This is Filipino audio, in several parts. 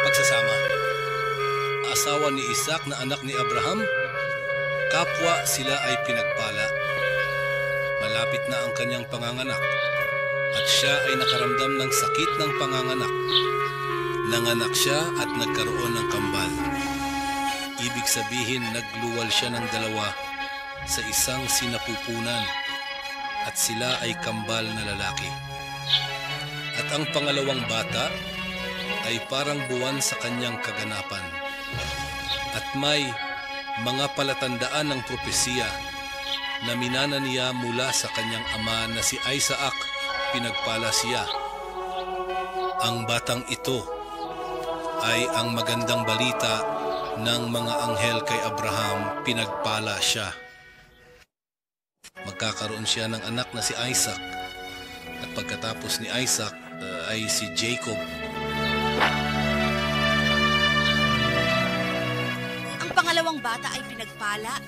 Pagsasama. Asawa ni Isaac na anak ni Abraham, kapwa sila ay pinagpala. Malapit na ang kanyang panganganak at siya ay nakaramdam ng sakit ng panganganak. Nanganak siya at nagkaroon ng kambal. Ibig sabihin nagluwal siya ng dalawa sa isang sinapupunan at sila ay kambal na lalaki. At ang pangalawang bata ay parang buwan sa kanyang kaganapan. At may mga palatandaan ng propesiya na minana niya mula sa kanyang ama na si Isaac, pinagpala siya. Ang batang ito ay ang magandang balita ng mga anghel kay Abraham, pinagpala siya. Magkakaroon siya ng anak na si Isaac at pagkatapos ni Isaac ay si Jacob. Ang pangalawang bata ay pinagpala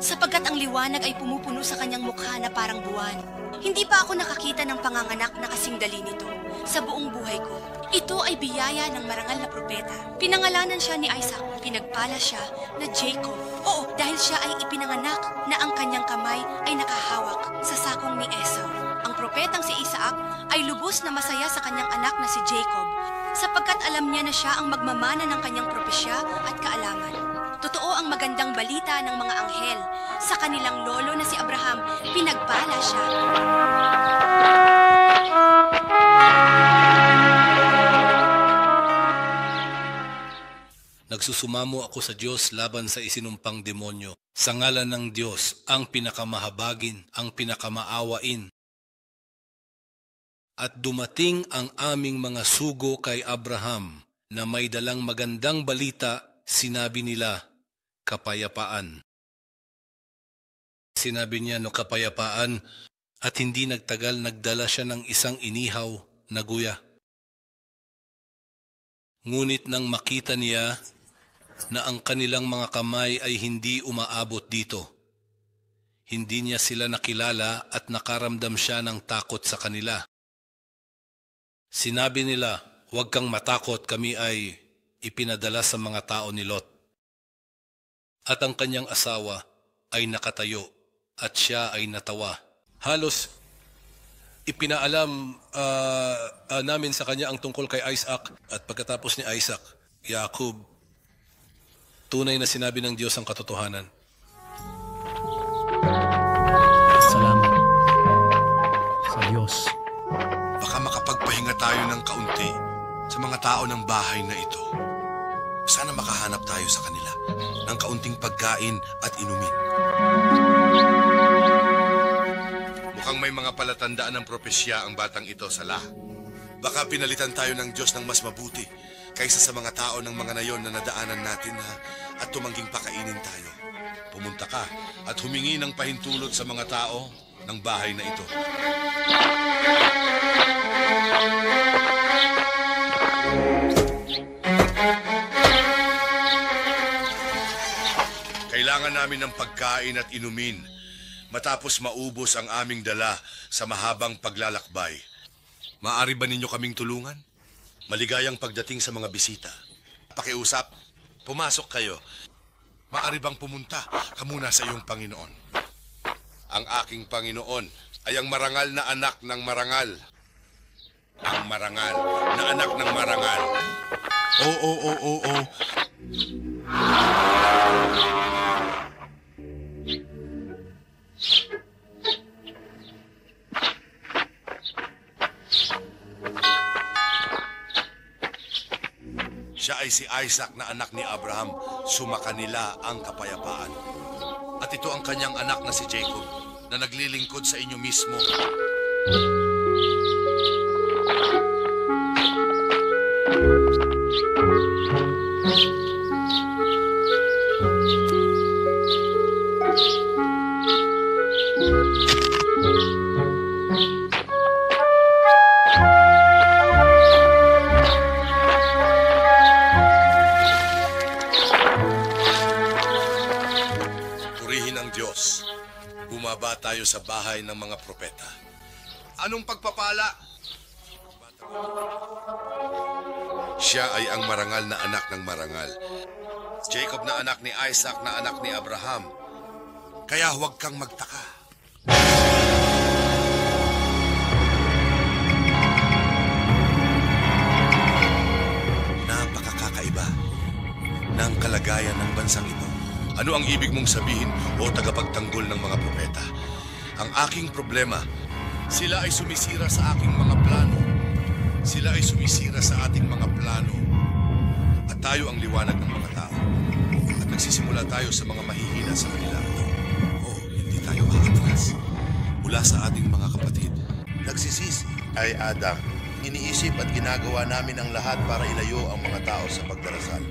sapagkat ang liwanag ay pumupuno sa kanyang mukha na parang buwan. Hindi pa ako nakakita ng panganganak na kasing dali nito sa buong buhay ko. Ito ay biyaya ng marangal na propeta. Pinangalanan siya ni Isaac, pinagpala siya na Jacob. Oo, dahil siya ay ipinanganak na ang kanyang kamay ay nakahawak sa sakong ni Esau. Ang propetang si Isaac ay lubos na masaya sa kanyang anak na si Jacob sapagkat alam niya na siya ang magmamana ng kanyang propesya at kaalaman. Totoo ang magandang balita ng mga anghel. Sa kanilang lolo na si Abraham, pinagpala siya. Nagsusumamo ako sa Diyos laban sa isinumpang demonyo. Sa ngalan ng Diyos, ang pinakamahabagin, ang pinakamaawain. At dumating ang aming mga sugo kay Abraham na may dalang magandang balita, sinabi nila, kapayapaan. Sinabi niya kapayapaan at hindi nagtagal nagdala siya ng isang inihaw na guya. Ngunit nang makita niya na ang kanilang mga kamay ay hindi umaabot dito, hindi niya sila nakilala at nakaramdam siya ng takot sa kanila. Sinabi nila, huwag kang matakot, kami ay ipinadala sa mga tao ni Lot. At ang kanyang asawa ay nakatayo at siya ay natawa. Halos ipinaalam namin sa kanya ang tungkol kay Isaac at pagkatapos ni Isaac, Jacob, tunay na sinabi ng Diyos ang katotohanan. Salamat sa Diyos. Baka makapagpahinga tayo ng kaunti sa mga tao ng bahay na ito. Sana makahanap tayo sa kanila ng kaunting pagkain at inumin. Mukhang may mga palatandaan ng propesya ang batang ito, Salah. Baka pinalitan tayo ng Diyos ng mas mabuti kaysa sa mga tao ng mga nayon na nadaanan natin at tumangging pakainin tayo. Pumunta ka at humingi ng pahintulot sa mga tao ng bahay na ito. Kailangan namin ng pagkain at inumin matapos maubos ang aming dala sa mahabang paglalakbay. Maaari ba ninyo kaming tulungan? Maligayang pagdating sa mga bisita. Pakiusap, pumasok kayo. Maaari bang pumunta ka muna sa iyong Panginoon? Ang aking Panginoon ay ang marangal na anak ng marangal. Ang marangal na anak ng marangal. Oo. Siya ay si Isaac na anak ni Abraham, sumakanila ang kapayapaan. At ito ang kanyang anak na si Jacob, na naglilingkod sa inyo mismo. Bumaba tayo sa bahay ng mga propeta. Anong pagpapala? Siya ay ang marangal na anak ng marangal. Jacob na anak ni Isaac na anak ni Abraham. Kaya huwag kang magtaka. Napakakaiba ng kalagayan ng bansang ito. Ano ang ibig mong sabihin o tagapagtanggol ng mga propeta? Ang aking problema, sila ay sumisira sa aking mga plano. Sila ay sumisira sa ating mga plano. At tayo ang liwanag ng mga tao. At nagsisimula tayo sa mga mahihina sa kanila. Hindi tayo aatras. Mula sa ating mga kapatid. Nagsisisi ay Adam. Iniisip at ginagawa namin ang lahat para ilayo ang mga tao sa pagdarasal.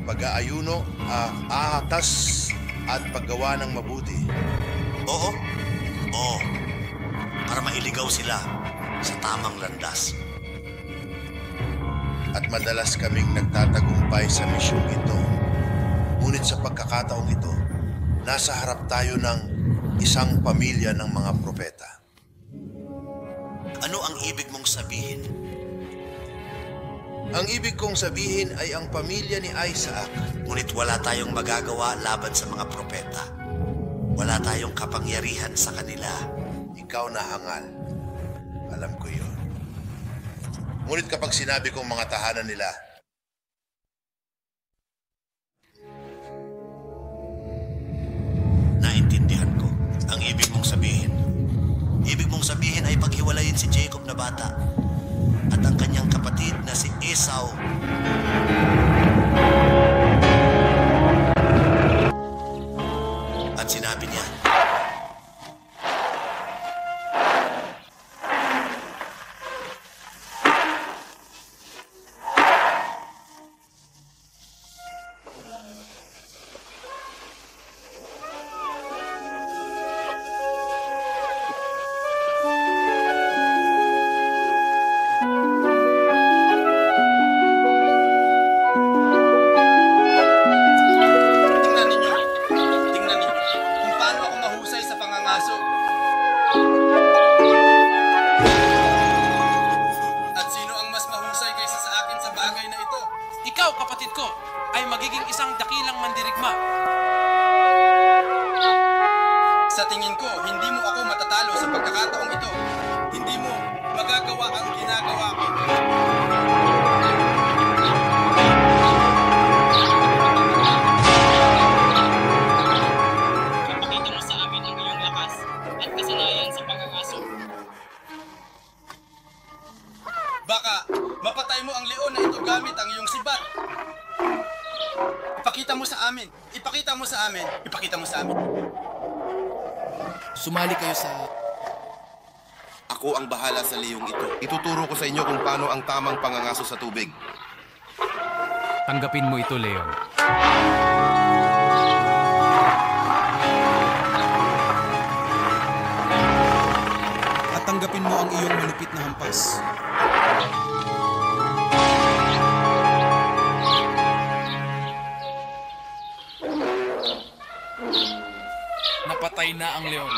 Pag-aayuno, ahatas at paggawa ng mabuti. Oo. Para mailigaw sila sa tamang landas. At madalas kaming nagtatagumpay sa misyong ito. Ngunit sa pagkakataong ito, nasa harap tayo ng isang pamilya ng mga propeta. Ano ang ibig mong sabihin? Ang ibig kong sabihin ay ang pamilya ni Isaac. Ngunit wala tayong magagawa laban sa mga propeta. Wala tayong kapangyarihan sa kanila. Ikaw na hangal. Alam ko yun. Ngunit kapag sinabi kong mga tahanan nila, naintindihan ko ang ibig mong sabihin. Ibig mong sabihin ay paghiwalayin si Jacob na bata at ang kanyang kapatid na si Esau. At sinabi niya, ikaw, kapatid ko, ay magiging isang dakilang mandirigma. Sa tingin ko, hindi mo ako matatalo sa pagkakataong ito. Hindi mo magagawa ang ginagawa ko. Ipakita mo sa amin ang iyong lakas at kasanayan sa pangangaso. Baka mapatay mo ang leon na ito gamit ang iyong sibat. Ipakita mo sa amin. Ipakita mo sa amin. Ipakita mo sa amin. Sumali kayo sa... ako ang bahala sa liyong ito. Ituturo ko sa inyo kung paano ang tamang pangangaso sa tubig. Tanggapin mo ito, Leon. At tanggapin mo ang iyong malupit na hampas. Napatay na ang leon.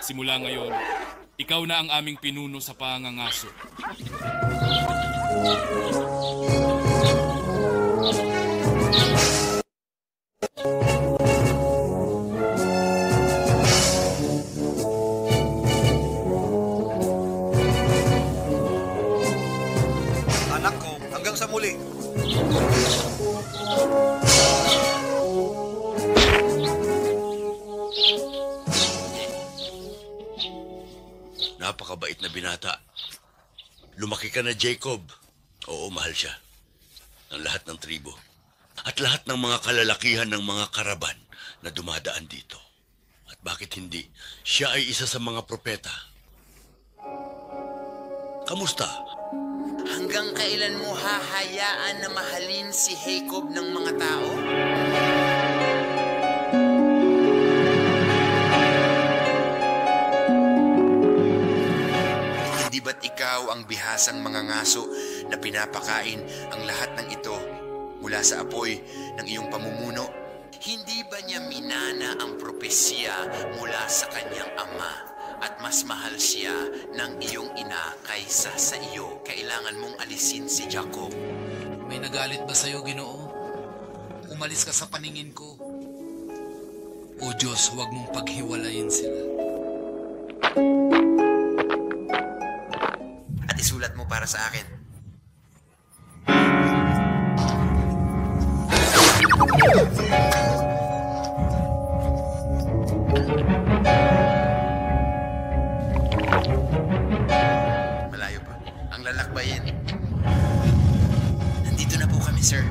Simula ngayon, ikaw na ang aming pinuno sa pangangaso. anak ko, hanggang sa muli. Napakabait na binata. Lumaki ka na, Jacob. Oo, mahal siya. Ng lahat ng tribo. At lahat ng mga kalalakihan ng mga karaban na dumadaan dito. At bakit hindi? Siya ay isa sa mga propeta. Kamusta? Hanggang kailan mo hahayaan na mahalin si Jacob ng mga tao? Hindi ba't ikaw ang bihasang mga ngaso na pinapakain ang lahat ng ito mula sa apoy ng iyong pamumuno? Hindi ba niya minana ang propesya mula sa kanyang ama at mas mahal siya ng iyong ina kaysa sa iyo? Kailangan mong alisin si Jacob. May nagalit ba sa'yo, Ginoo? Umalis ka sa paningin ko. O Diyos, huwag mong paghiwalayin sila. At isulat mo para sa akin. Malayo pa. Ang lalakbayin. Nandito na po kami, sir.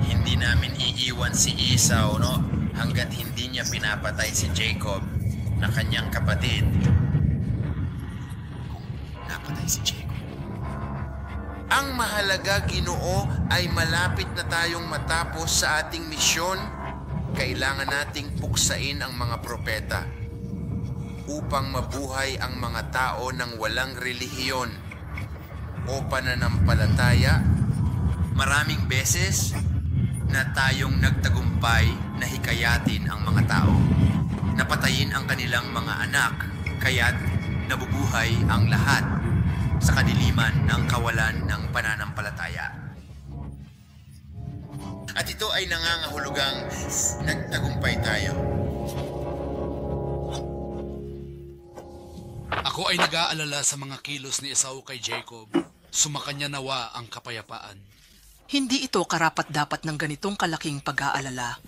Hindi namin iiwan si Esau, no? Hanggat hindi niya pinapatay si Jacob na kanyang kapatid. Kung napatay si Jacob. Ang mahalaga, Ginoo, ay malapit na tayong matapos sa ating misyon. Kailangan nating puksain ang mga propeta upang mabuhay ang mga tao ng walang relihiyon o pananampalataya. Maraming beses na tayong nagtagumpay na hikayatin ang mga tao. Napatayin ang kanilang mga anak, kaya't nabubuhay ang lahat sa kadiliman ng kawalan ng pananampalataya. At ito ay nangangahulugang nagtagumpay tayo. Ako ay nag-aalala sa mga kilos ni Esau kay Jacob. Sumakanya nawa ang kapayapaan. Hindi ito karapat-dapat ng ganitong kalaking pag-aalala.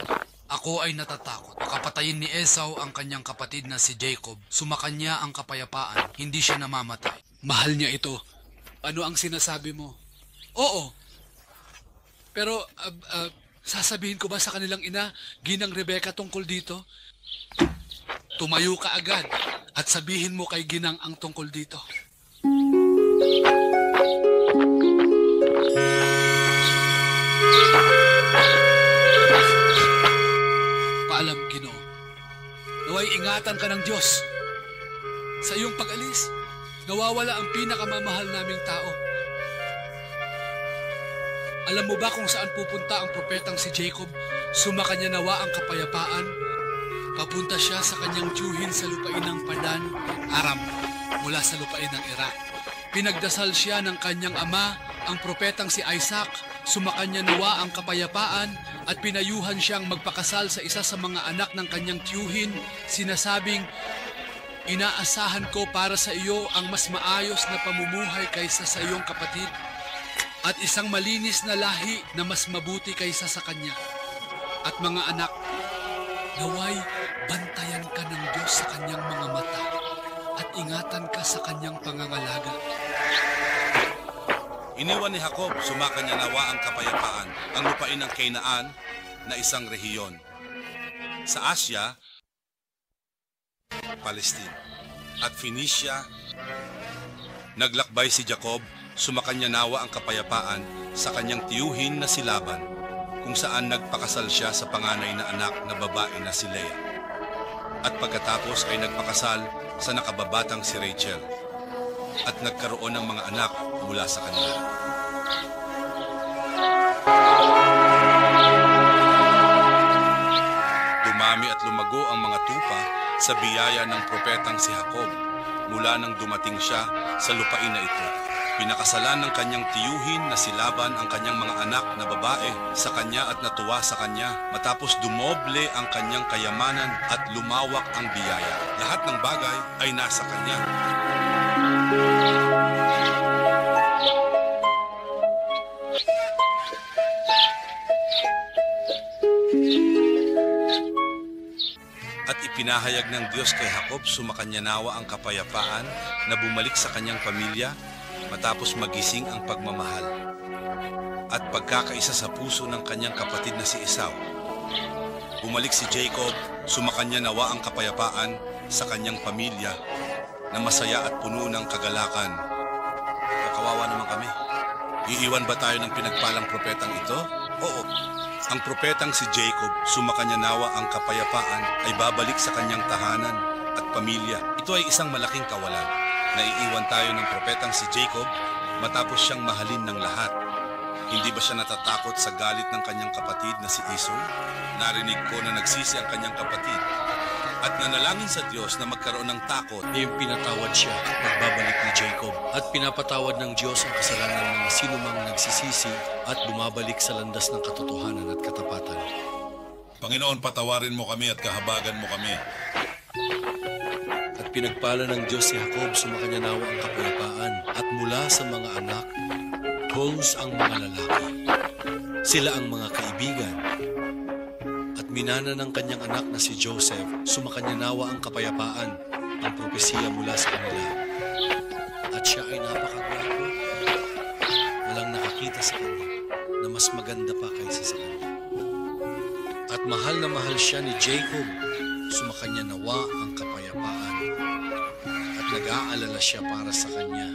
Ako ay natatakot. Kapatayin ni Esau ang kanyang kapatid na si Jacob. Sumakanya ang kapayapaan. Hindi siya namamatay. Mahal niya ito. Ano ang sinasabi mo? Oo. Pero, sasabihin ko ba sa kanilang ina, Ginang Rebecca, tungkol dito? Tumayo ka agad at sabihin mo kay Ginang ang tungkol dito. Paalam, Ginoo. Naway ingatan ka ng Diyos. Sa iyong pag-alis, nawawala ang pinakamamahal naming tao. Alam mo ba kung saan pupunta ang propetang si Jacob? Sumakanya nawa ang kapayapaan. Papunta siya sa kanyang tiyuhin sa lupain ng Padan, Aram, mula sa lupain ng Iraq. Pinagdasal siya ng kanyang ama, ang propetang si Isaac. Sumakanya nawa ang kapayapaan at pinayuhan siyang magpakasal sa isa sa mga anak ng kanyang tiyuhin. Sinasabing, inaasahan ko para sa iyo ang mas maayos na pamumuhay kaysa sa iyong kapatid at isang malinis na lahi na mas mabuti kaysa sa kanya. At mga anak, naway bantayan ka ng Diyos sa kanyang mga mata at ingatan ka sa kanyang pangangalaga. Iniwan ni Jacob, sumakanya nawa ang kapayapaan, ang lupain ng Canaan na isang rehiyon. Sa Asya, Palestine at Phoenicia, naglakbay si Jacob, sumakanya nawa ang kapayapaan sa kanyang tiyuhin na si Laban, kung saan nagpakasal siya sa panganay na anak na babae na si Leah. At pagkatapos ay nagpakasal sa nakababatang si Rachel at nagkaroon ng mga anak mula sa kanila. Dumami at lumago ang mga tupa sa biyaya ng propetang si Jacob mula nang dumating siya sa lupain na ito. Pinakasalan ng kanyang tiyuhin na si Laban ang kanyang mga anak na babae sa kanya at natuwa sa kanya matapos dumoble ang kanyang kayamanan at lumawak ang biyaya. Lahat ng bagay ay nasa kanya. At ipinahayag ng Diyos kay Jacob, sumakanya nawa ang kapayapaan na bumalik sa kanyang pamilya matapos magising ang pagmamahal at pagkakaisa sa puso ng kanyang kapatid na si Esau. Bumalik si Jacob, sumakanya nawa ang kapayapaan sa kanyang pamilya na masaya at puno ng kagalakan. O kawawa naman kami. Iiwan ba tayo ng pinagpalang propetang ito? Oo. Ang propetang si Jacob, sumakanya nawa ang kapayapaan, ay babalik sa kanyang tahanan at pamilya. Ito ay isang malaking kawalan. Naiiwan tayo ng propetang si Jacob matapos siyang mahalin ng lahat. Hindi ba siya natatakot sa galit ng kanyang kapatid na si Esau? Narinig ko na nagsisi ang kanyang kapatid at nanalangin sa Diyos na magkaroon ng takot. Iyong pinatawad siya at pagbabalik ni Jacob. At pinapatawad ng Diyos ang kasalanan ng mga sinumang nagsisisi at bumabalik sa landas ng katotohanan at katapatan. Panginoon, patawarin mo kami at kahabagan mo kami. At pinagpala ng Diyos si Jacob, sumakanya nawa ang kapayapaan. At mula sa mga anak, Hos ang mga lalaki. Sila ang mga kaibigan. At minana ng kanyang anak na si Joseph, sumakanya nawa ang kapayapaan, ang propesiya mula sa kanila. At siya ay napakagwapo. Walang nakakita sa kanya na mas maganda pa kaysa sa kanya. At mahal na mahal siya ni Jacob, sumakanya nawa ang kapayapaan. At nag-aalala siya para sa kanya.